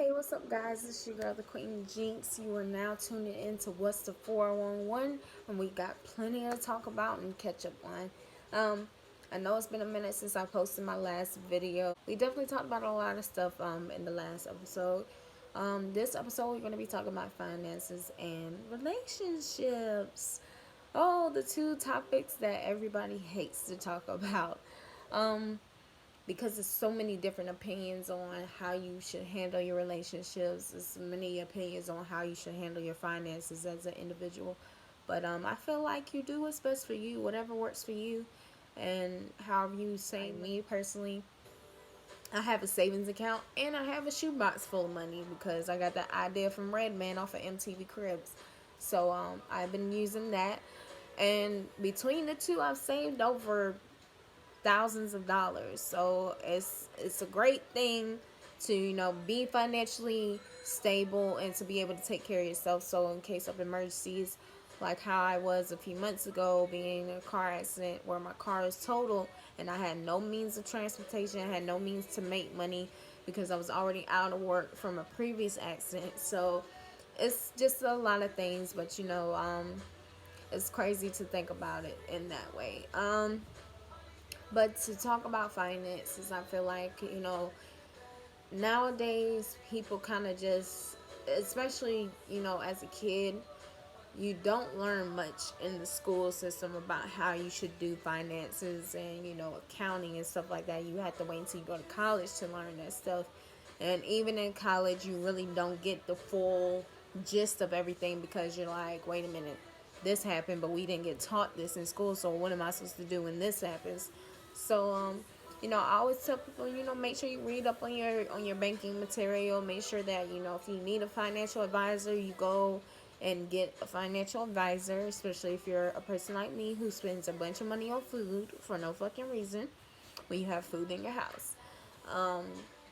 Hey, what's up, guys? It's your girl, the Queen Jinx. You are now tuning in to What's the 411, and we got plenty to talk about and catch up on. I know it's been a minute since I posted my last video. We definitely talked about a lot of stuff in the last episode. This episode, we're going to be talking about finances and relationships. Oh, the two topics that everybody hates to talk about. Um, because there's so many different opinions on how you should handle your relationships. There's many opinions on how you should handle your finances as an individual. But I feel like you do what's best for you, whatever works for you, and however you say. Me personally, I have a savings account and I have a shoebox full of money because I got that idea from Redman off of MTV Cribs. So I've been using that, and between the two, I've saved over thousands of dollars. So it's a great thing to be financially stable and to be able to take care of yourself. So in case of emergencies, like how I was a few months ago, being in a car accident where my car is totaled and I had no means of transportation, I had no means to make money because I was already out of work from a previous accident. So it's just a lot of things, but it's crazy to think about it in that way. But to talk about finances, I feel like, nowadays people kind of just, especially, as a kid, you don't learn much in the school system about how you should do finances and, accounting and stuff like that. You have to wait until you go to college to learn that stuff. And even in college, you really don't get the full gist of everything because you're like, wait a minute, this happened, but we didn't get taught this in school. So what am I supposed to do when this happens? So I always tell people, make sure you read up on your banking material. Make sure that if you need a financial advisor, you go and get a financial advisor, especially if you're a person like me who spends a bunch of money on food for no fucking reason when you have food in your house. Um,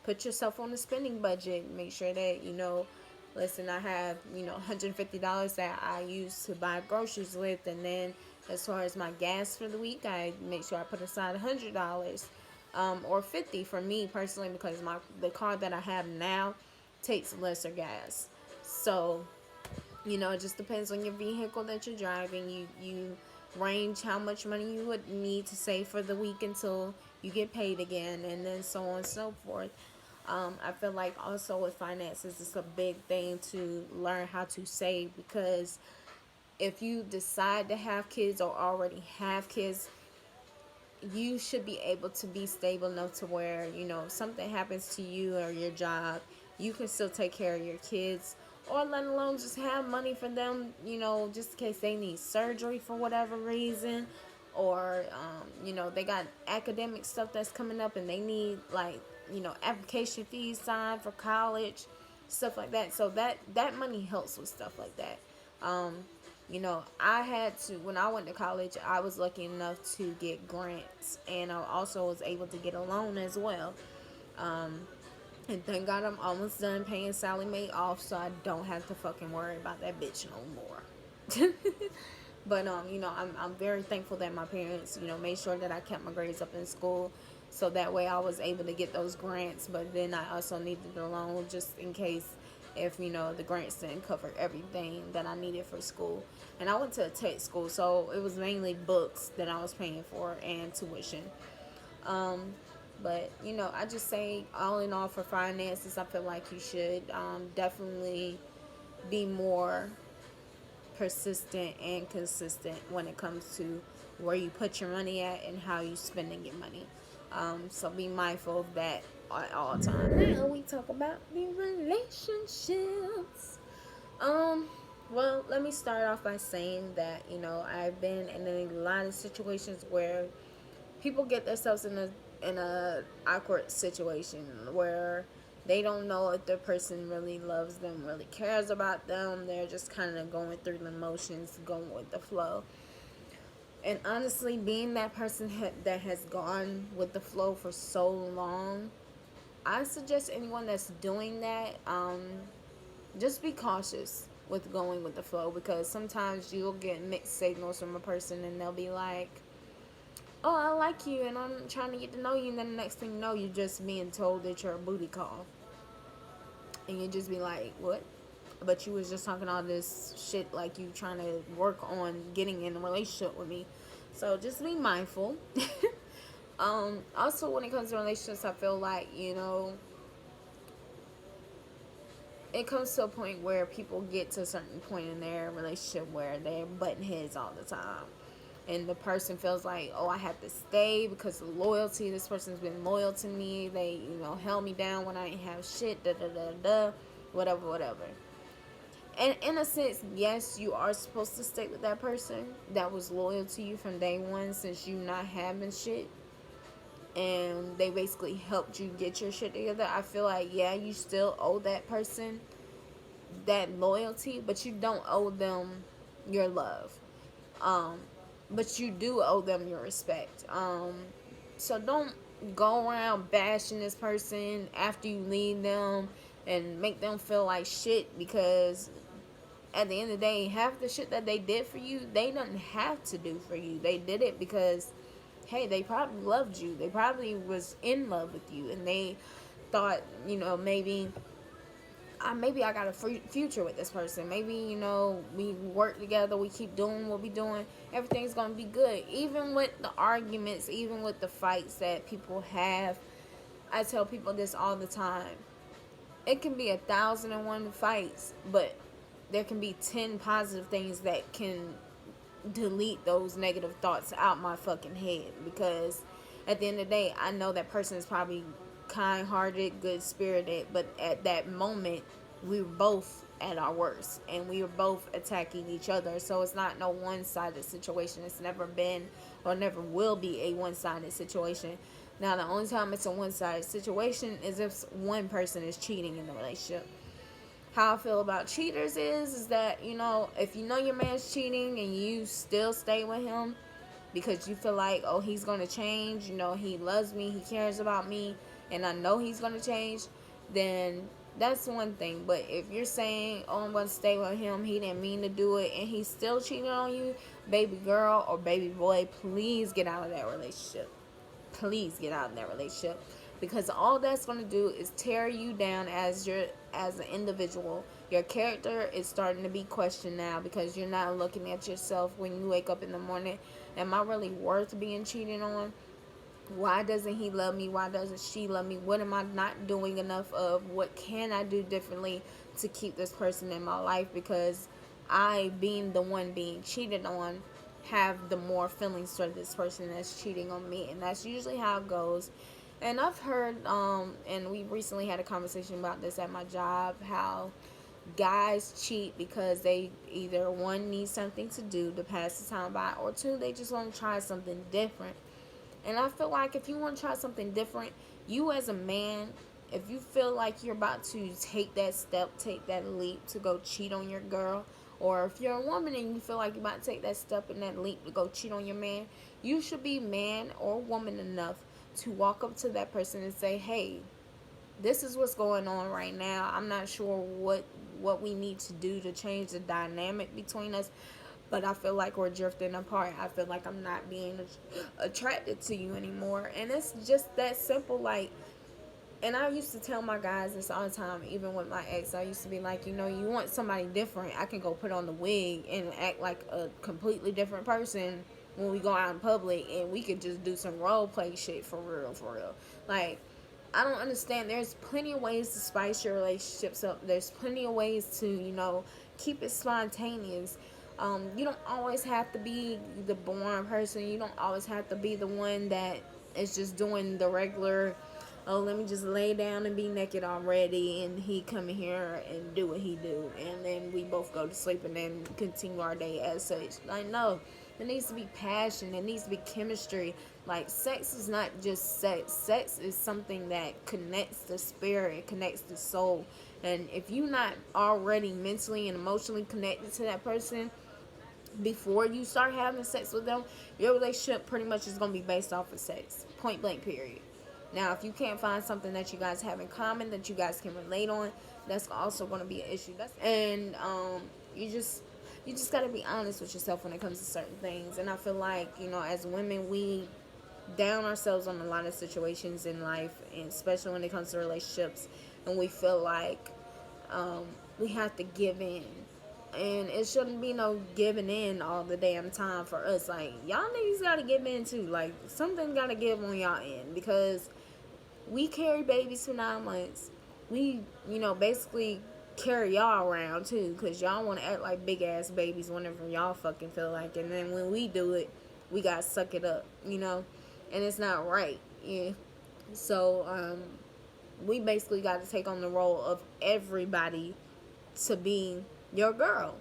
Put yourself on a spending budget. Make sure that, listen, I have, $150 that I use to buy groceries with. And then as far as my gas for the week, I make sure I put aside $100 or 50 for me personally because the car that I have now takes lesser gas. So it just depends on your vehicle that you're driving. You range how much money you would need to save for the week until you get paid again, and then so on and so forth. I feel like also with finances, it's a big thing to learn how to save because if you decide to have kids or already have kids, you should be able to be stable enough to where, if something happens to you or your job, you can still take care of your kids, or let alone just have money for them, just in case they need surgery for whatever reason, or, they got academic stuff that's coming up and they need, like, application fees signed for college, stuff like that. So that money helps with stuff like that. I had to, when I went to college, I was lucky enough to get grants, and I also was able to get a loan as well. Um, and thank God I'm almost done paying Sally Mae off, so I don't have to fucking worry about that bitch no more. But I'm very thankful that my parents, made sure that I kept my grades up in school, so that way I was able to get those grants. But then I also needed a loan just in case if the grants didn't cover everything that I needed for school. And I went to a tech school, so it was mainly books that I was paying for and tuition. But I just say all in all for finances, I feel like you should definitely be more persistent and consistent when it comes to where you put your money at and how you spending your money. So be mindful of that at all times. Now we talk about the relationships. Um, well, let me start off by saying that I've been in a lot of situations where people get themselves in a awkward situation where they don't know if the person really loves them, really cares about them. They're just kind of going through the motions, going with the flow. And honestly, being that person that has gone with the flow for so long, I suggest anyone that's doing that, just be cautious with going with the flow because sometimes you'll get mixed signals from a person and they'll be like, oh, I like you and I'm trying to get to know you, and then the next thing you know, you're just being told that you're a booty call. and you just be like, what? But you was just talking all this shit like you trying to work on getting in a relationship with me. So just be mindful. Also, when it comes to relationships, I feel like, it comes to a point where people get to a certain point in their relationship where they're butting heads all the time. And the person feels like, oh, I have to stay because of loyalty. This person's been loyal to me. They, held me down when I didn't have shit, da da da da, whatever, whatever. And in a sense, yes, you are supposed to stay with that person that was loyal to you from day one, since you not having shit. And they basically helped you get your shit together. I feel like, yeah, you still owe that person that loyalty, but you don't owe them your love. Um, but you do owe them your respect. So don't go around bashing this person after you leave them and make them feel like shit, because at the end of the day, half the shit that they did for you, they didn't have to do for you. They did it because, hey, they probably loved you. They probably was in love with you, and they thought, maybe I got a future with this person. Maybe, we work together, we keep doing what we doing, everything's gonna be good. Even with the arguments, even with the fights that people have, I tell people this all the time. It can be 1,001 fights, but there can be 10 positive things that can delete those negative thoughts out my fucking head. Because at the end of the day, I know that person is probably kind-hearted, good-spirited, but at that moment, we were both at our worst, and we were both attacking each other. So it's not no one-sided situation. It's never been or never will be a one-sided situation. Now, the only time it's a one-sided situation is if one person is cheating in the relationship. How I feel about cheaters is that, if you know your man's cheating and you still stay with him because you feel like, oh, he's going to change, he loves me, he cares about me, and I know he's going to change, then that's one thing. But if you're saying, oh, I'm going to stay with him, he didn't mean to do it, and he's still cheating on you, baby girl or baby boy, please get out of that relationship. Please get out of that relationship, because all that's going to do is tear you down as an individual. Your character is starting to be questioned now, because you're not looking at yourself when you wake up in the morning. Am I really worth being cheated on? Why doesn't he love me? Why doesn't she love me? What am I not doing enough of? What can I do differently to keep this person in my life? Because I, being the one being cheated on, have the more feelings for this person that's cheating on me. And that's usually how it goes. And I've heard, and we recently had a conversation about this at my job, how guys cheat because they either, one, need something to do to pass the time by, or two, they just want to try something different. And I feel like if you want to try something different, you as a man, if you feel like you're about to take that step, take that leap to go cheat on your girl, or if you're a woman and you feel like you're about to take that step and that leap to go cheat on your man, you should be man or woman enough to walk up to that person and say, hey, this is what's going on right now. I'm not sure what we need to do to change the dynamic between us, but I feel like we're drifting apart. I feel like I'm not being attracted to you anymore. And it's just that simple. Like, and I used to tell my guys this all the time, even with my ex. I used to be like, you want somebody different, I can go put on the wig and act like a completely different person when we go out in public, and we could just do some role play shit for real, for real. Like, I don't understand. There's plenty of ways to spice your relationships up. There's plenty of ways to, keep it spontaneous. You don't always have to be the boring person. You don't always have to be the one that is just doing the regular, oh, let me just lay down and be naked already, and he come in here and do what he do, and then we both go to sleep and then continue our day as such. Like, no, there needs to be passion. There needs to be chemistry. Like, sex is not just sex. Sex is something that connects the spirit, connects the soul. And if you're not already mentally and emotionally connected to that person before you start having sex with them, your relationship pretty much is going to be based off of sex. Point blank, period. Now, if you can't find something that you guys have in common that you guys can relate on, that's also going to be an issue. And you just got to be honest with yourself when it comes to certain things. And I feel like, as women, we down ourselves on a lot of situations in life, and especially when it comes to relationships, and we feel like um, we have to give in. And it shouldn't be no giving in all the damn time for us. Like, y'all niggas gotta give in too. Like, something gotta give on y'all end. Because we carry babies for 9 months. We, basically carry y'all around too. Because y'all want to act like big ass babies whenever y'all fucking feel like it. And then when we do it, we gotta suck it up. And it's not right. Yeah. So, we basically got to take on the role of everybody to be your girl.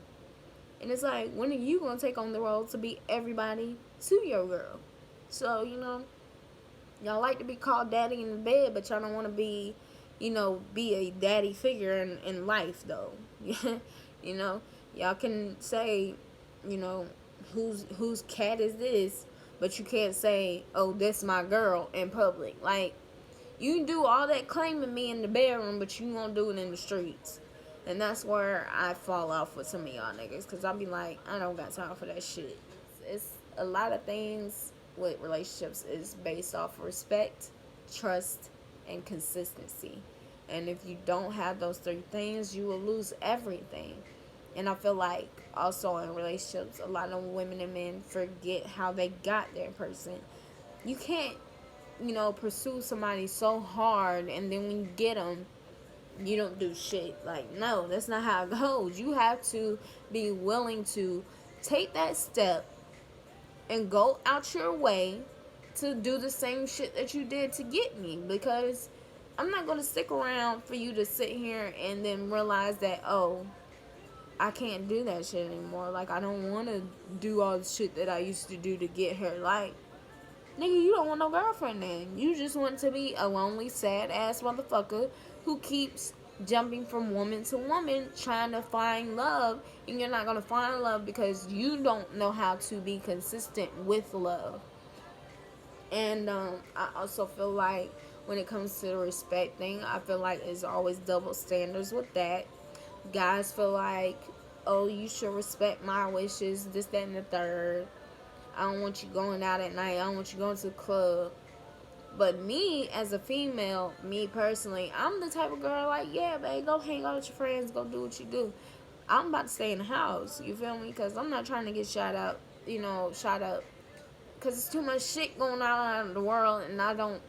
And it's like, when are you going to take on the role to be everybody to your girl? So, y'all like to be called daddy in the bed, but y'all don't want to be a daddy figure in life, though. Y'all can say, you know, whose cat is this, but you can't say, oh, that's my girl in public. Like, you can do all that claiming me in the bedroom, but you won't do it in the streets. And that's where I fall off with some of y'all niggas. Because I'll be like, I don't got time for that shit. It's a lot of things with relationships is based off of respect, trust, and consistency. And if you don't have those three things, you will lose everything. And I feel like also in relationships, a lot of women and men forget how they got their person. You can't pursue somebody so hard, and then when you get them, you don't do shit. Like, no, that's not how it goes. You have to be willing to take that step and go out your way to do the same shit that you did to get me, because I'm not going to stick around for you to sit here and then realize that, oh, I can't do that shit anymore. Like, I don't want to do all the shit that I used to do to get her. Like, nigga, you don't want no girlfriend then. You just want to be a lonely, sad ass motherfucker who keeps jumping from woman to woman trying to find love, and you're not going to find love because you don't know how to be consistent with love. And I also feel like when it comes to the respect thing, I feel like there's always double standards with that. Guys feel like, oh, you should respect my wishes, this, that, and the third. I don't want you going out at night. I don't want you going to the club. But me, as a female, me personally, I'm the type of girl like, yeah, babe, go hang out with your friends. Go do what you do. I'm about to stay in the house. You feel me? Because I'm not trying to get shot up. Because it's too much shit going on out in the world. And I don't,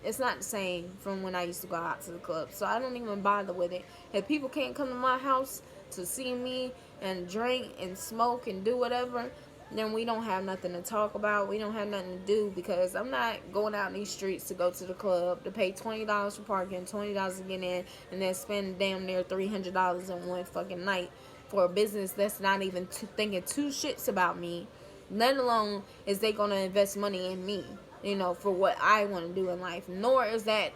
it's not the same from when I used to go out to the club. So I don't even bother with it. If people can't come to my house to see me and drink and smoke and do whatever, then we don't have nothing to talk about. We don't have nothing to do, because I'm not going out in these streets to go to the club to pay $20 for parking, $20 to get in, and then spend damn near $300 in one fucking night for a business that's not even thinking two shits about me, let alone is they going to invest money in me, for what I want to do in life. Nor is that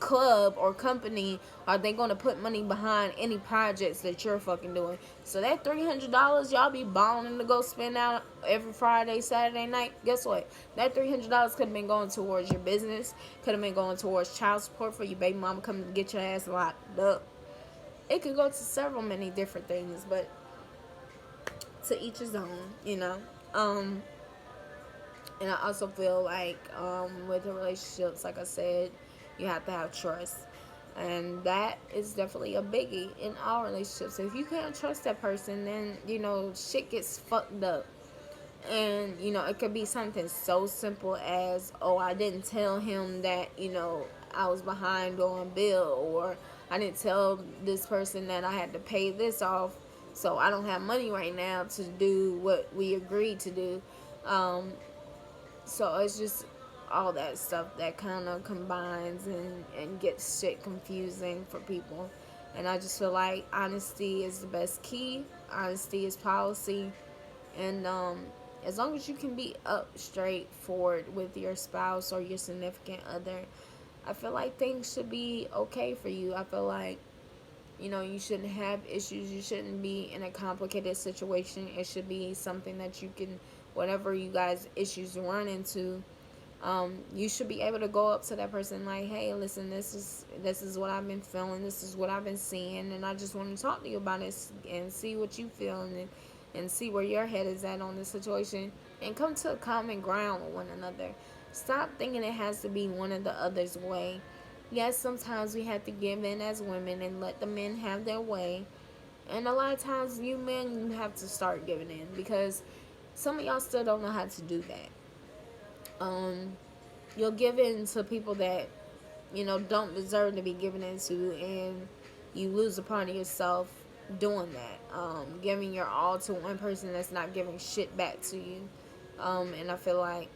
club or company are they going to put money behind any projects that you're fucking doing. So that $300 y'all be balling to go spend out every Friday, Saturday night, guess what? That $300 could have been going towards your business, could have been going towards child support for your baby mama coming to get your ass locked up. It could go to several many different things, but to each his own. And I also feel like with the relationships, like I said, you have to have trust. And that is definitely a biggie in all relationships. If you can't trust that person, then, shit gets fucked up. And, it could be something so simple as, oh, I didn't tell him that, I was behind on bill, or I didn't tell this person that I had to pay this off, so I don't have money right now to do what we agreed to do. So it's just all that stuff that kind of combines and gets shit confusing for people. And I just feel like honesty is the best key. Honesty is policy. And as long as you can be up straightforward with your spouse or your significant other, I feel like things should be okay for you. I feel like, you shouldn't have issues. You shouldn't be in a complicated situation. It should be something that you can, whatever you guys issues run into, you should be able to go up to that person like, hey, listen, this is what I've been feeling, this is what I've been seeing, and I just want to talk to you about it and see what you feel, and see where your head is at on this situation, and come to a common ground with one another. Stop thinking it has to be one or the other's way. Yes, sometimes we have to give in as women and let the men have their way. And a lot of times, you men have to start giving in because some of y'all still don't know how to do that. You'll give in to people that don't deserve to be given into, and you lose a part of yourself doing that. Giving your all to one person that's not giving shit back to you. And I feel like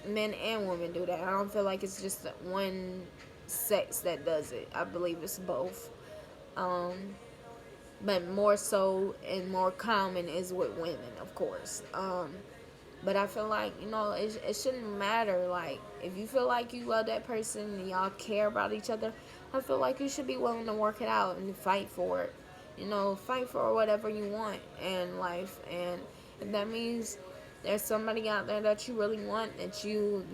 men and women do that. I don't feel like it's just one sex that does it. I believe it's both. Um, but more so and more common is with women, of course. But I feel like, it shouldn't matter. Like, if you feel like you love that person and y'all care about each other, I feel like you should be willing to work it out and fight for it. Fight for whatever you want in life. And if that means there's somebody out there that you really want, that you've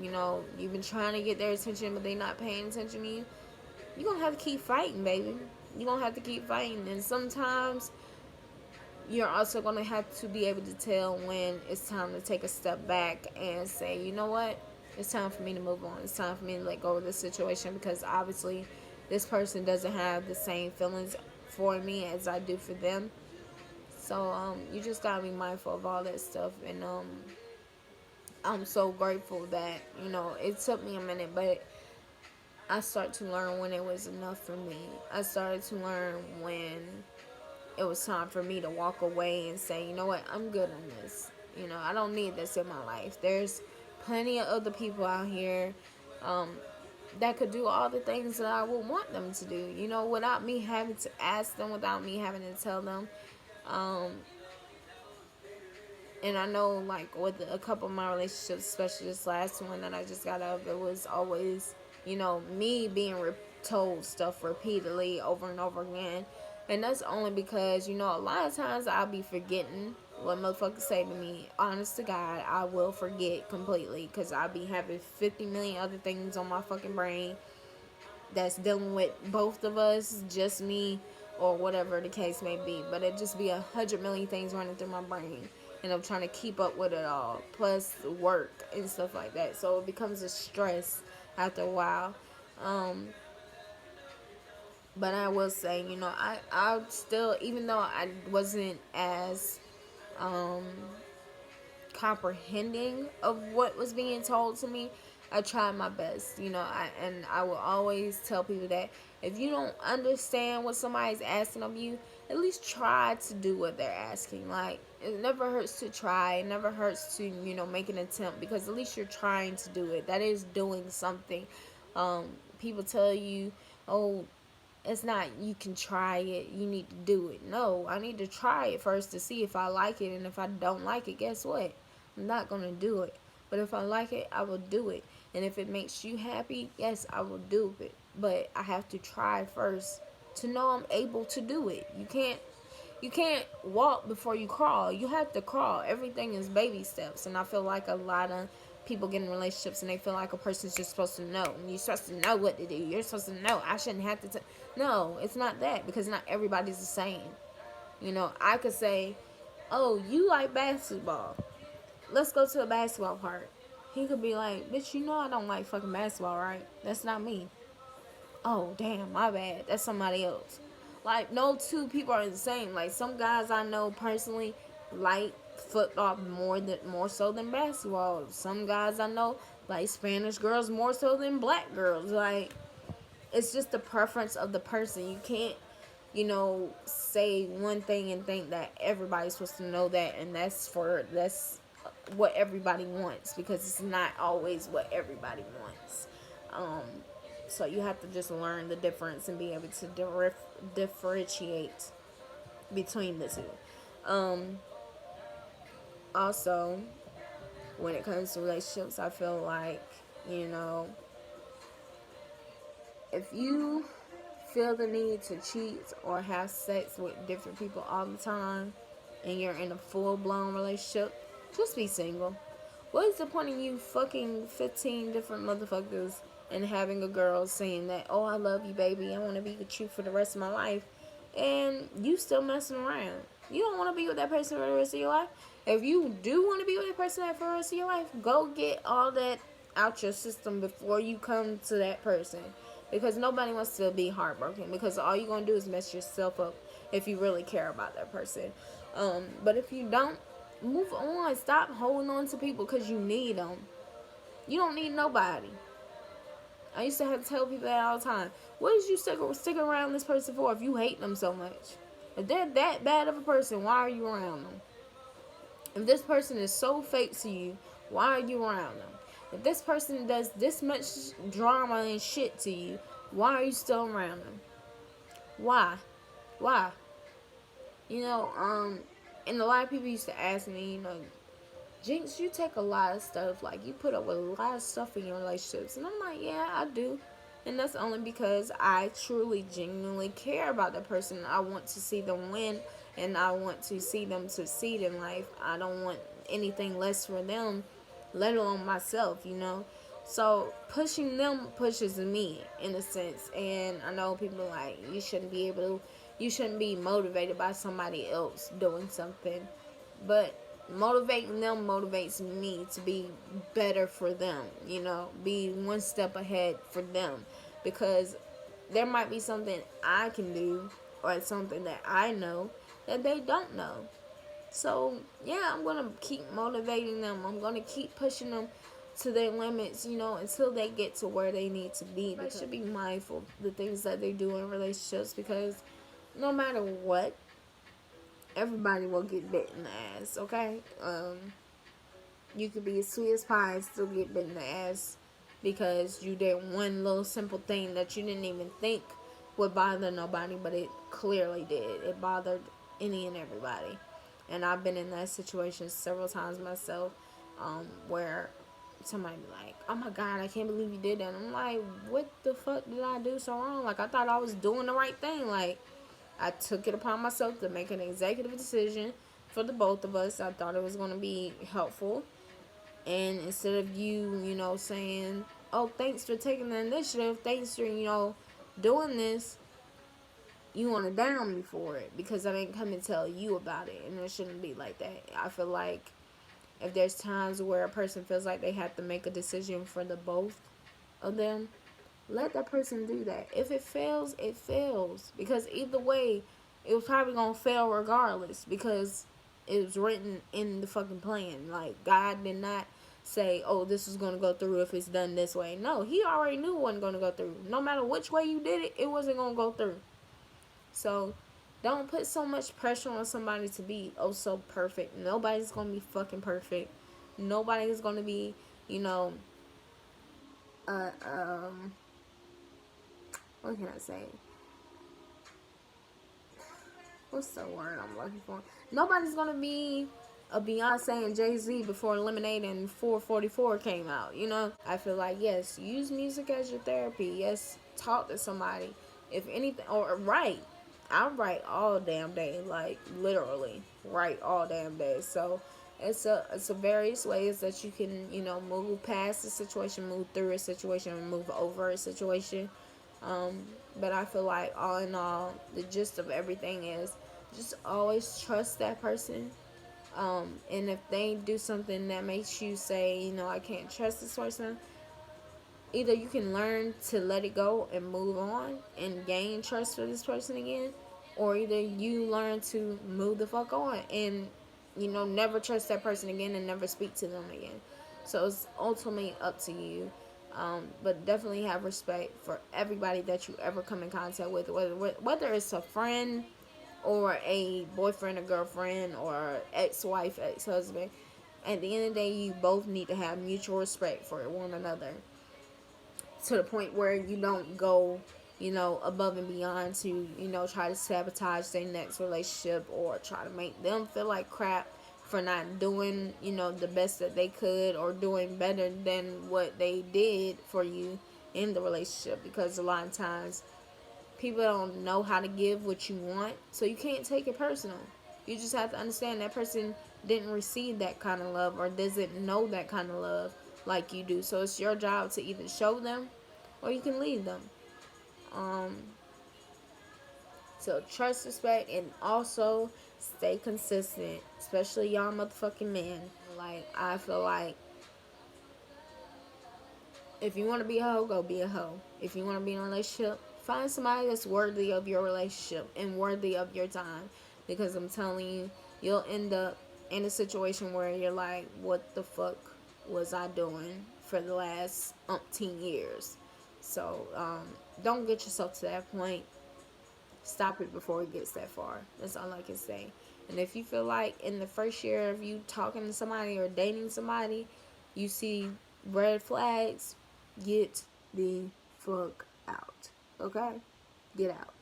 been trying to get their attention, but they not paying attention to you, you're going to have to keep fighting, baby. You're going to have to keep fighting. And sometimes you're also going to have to be able to tell when it's time to take a step back and say, you know what, it's time for me to move on. It's time for me to let go of this situation, because obviously this person doesn't have the same feelings for me as I do for them. So you just gotta be mindful of all that stuff. And I'm so grateful that it took me a minute, but I started to learn when it was enough for me. I started to learn when it was time for me to walk away and say, you know what, I'm good on this. I don't need this in my life. There's plenty of other people out here um, that could do all the things that I would want them to do, without me having to ask them, without me having to tell them. Um, and I know, like, with a couple of my relationships, especially this last one that I just got out of, it was always, me being told stuff repeatedly over and over again. And that's only because, a lot of times I'll be forgetting what motherfuckers say to me. Honest to God, I will forget completely, because I'll be having 50 million other things on my fucking brain that's dealing with both of us, just me, or whatever the case may be. But it just be 100 million things running through my brain, and I'm trying to keep up with it all, plus work and stuff like that. So it becomes a stress after a while. But I will say, I still, even though I wasn't as um, comprehending of what was being told to me, I tried my best. I will always tell people that if you don't understand what somebody's asking of you, at least try to do what they're asking. Like, it never hurts to try. It never hurts to make an attempt, because at least you're trying to do it. That is doing something. People tell you, oh, it's not you can try it, you need to do it. No, I need to try it first to see if I like it, and if I don't like it, guess what, I'm not going to do it. But if I like it, I will do it. And if it makes you happy, yes, I will do it. But I have to try first to know I'm able to do it. You can't walk before you crawl. You have to crawl. Everything is baby steps. And I feel like a lot of people get in relationships and they feel like a person's just supposed to know. And you're supposed to know what to do. You're supposed to know. I shouldn't have to. No, it's not that, because not everybody's the same. I could say, oh, you like basketball. Let's go to a basketball park. He could be like, bitch, I don't like fucking basketball, right? That's not me. Oh, damn, my bad. That's somebody else. Like, no two people are the same. Like, some guys I know personally like football more so than basketball. Some guys I know like Spanish girls more so than black girls. Like, it's just the preference of the person. You can't, say one thing and think that everybody's supposed to know that, and that's what everybody wants, because it's not always what everybody wants. So you have to just learn the difference and be able to differentiate between the two. Also, when it comes to relationships, I feel like, if you feel the need to cheat or have sex with different people all the time and you're in a full-blown relationship, just be single. What is the point of you fucking 15 different motherfuckers and having a girl saying that, oh, I love you, baby, I want to be with you for the rest of my life, and you still messing around? You don't want to be with that person for the rest of your life. If you do want to be with that person for the rest of your life, go get all that out your system before you come to that person. because nobody wants to be heartbroken, because all you're gonna do is mess yourself up if you really care about that person. But if you don't, move on. Stop holding on to people because you need them. You don't need nobody. I used to have to tell people that all the time. What did you stick around this person for if you hate them so much? If they're that bad of a person, why are you around them? If this person is so fake to you, why are you around them? If this person does this much drama and shit to you, why are you still around them? Why? Why? You know, and a lot of people used to ask me, you know, Jinx, you take a lot of stuff, like, you put up with a lot of stuff in your relationships. And I'm like, yeah, I do. And that's only because I truly, genuinely care about that person. I want to see them win, and I want to see them succeed in life. I don't want anything less for them, let alone myself, you know. So pushing them pushes me in a sense. And I know people are like, you shouldn't be motivated by somebody else doing something. But motivating them motivates me to be better for them, you know, be one step ahead for them, because there might be something I can do or something that I know that they don't know. So yeah, I'm gonna keep motivating them. I'm gonna keep pushing them to their limits, you know, until they get to where they need to be. They should be mindful of the things that they do in relationships, because no matter what, everybody will get bit in the ass, okay? You could be as sweet as pie and still get bit in the ass because you did one little simple thing that you didn't even think would bother nobody, but it clearly did. It bothered any and everybody. And I've been in that situation several times myself, where somebody be like, oh my God, I can't believe you did that. And I'm like, what the fuck did I do so wrong? Like, I thought I was doing the right thing. Like, I took it upon myself to make an executive decision for the both of us. I thought it was going to be helpful. And instead of you, you know, saying, oh, thanks for taking the initiative, thanks for, you know, doing this, you want to down me for it because I didn't come and tell you about it. And it shouldn't be like that. I feel like if there's times where a person feels like they have to make a decision for the both of them, let that person do that. If it fails, it fails. Because either way, it was probably going to fail regardless, because it was written in the fucking plan. Like, God did not say, oh, this is going to go through if it's done this way. No, he already knew it wasn't going to go through. No matter which way you did it, it wasn't going to go through. So, don't put so much pressure on somebody to be, oh, so perfect. Nobody's going to be fucking perfect. Nobody's going to be, you know, uh, um, what can I say? What's the word I'm looking for? Nobody's gonna be a Beyonce and Jay-Z before Lemonade and 444 came out, you know? I feel like, yes, use music as your therapy. Yes, talk to somebody. If anything, or write. I write all damn day, like literally write all damn day. So it's a various ways that you can, you know, move past a situation, move through a situation, and move over a situation. Um, but I feel like all in all, the gist of everything is just always trust that person. And if they do something that makes you say, you know, I can't trust this person, either you can learn to let it go and move on and gain trust for this person again, or either you learn to move the fuck on and, you know, never trust that person again and never speak to them again. So it's ultimately up to you. But definitely have respect for everybody that you ever come in contact with, whether it's a friend or a boyfriend or girlfriend or ex-wife, ex-husband. At the end of the day, you both need to have mutual respect for one another, to the point where you don't go, you know, above and beyond to, you know, try to sabotage their next relationship or try to make them feel like crap for not doing, you know, the best that they could or doing better than what they did for you in the relationship. Because a lot of times people don't know how to give what you want, so you can't take it personal. You just have to understand that person didn't receive that kind of love or doesn't know that kind of love like you do. So it's your job to either show them or you can leave them. Um, so trust, respect, and also stay consistent, especially y'all motherfucking men. Like, I feel like If you want to be a hoe, go be a hoe. If you want to be in a relationship, find somebody that's worthy of your relationship and worthy of your time. Because I'm telling you, you'll end up in a situation where you're like, what the fuck was I doing for the last umpteen years? So don't get yourself to that point. Stop it before it gets that far. That's all I can say. And if you feel like in the first year of you talking to somebody or dating somebody, you see red flags, get the fuck out. Okay? Get out.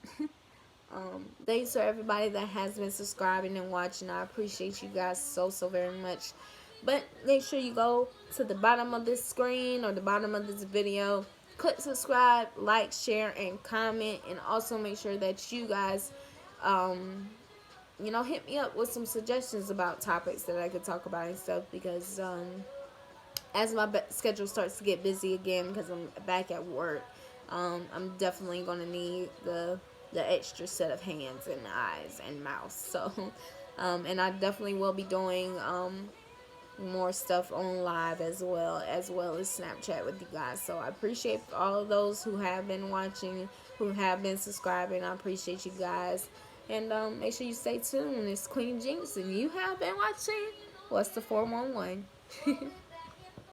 Thanks to everybody that has been subscribing and watching. I appreciate you guys so very much. But make sure you go to the bottom of this screen or the bottom of this video, click subscribe, like, share, and comment. And also make sure that you guys hit me up with some suggestions about topics that I could talk about and stuff, because as my schedule starts to get busy again, because I'm back at work, I'm definitely going to need the extra set of hands and eyes and mouth. So and I definitely will be doing more stuff on live as well as Snapchat with you guys. So I appreciate all of those who have been watching, who have been subscribing. I appreciate you guys. And make sure you stay tuned. It's Queen Jinx, and you have been watching What's the 411.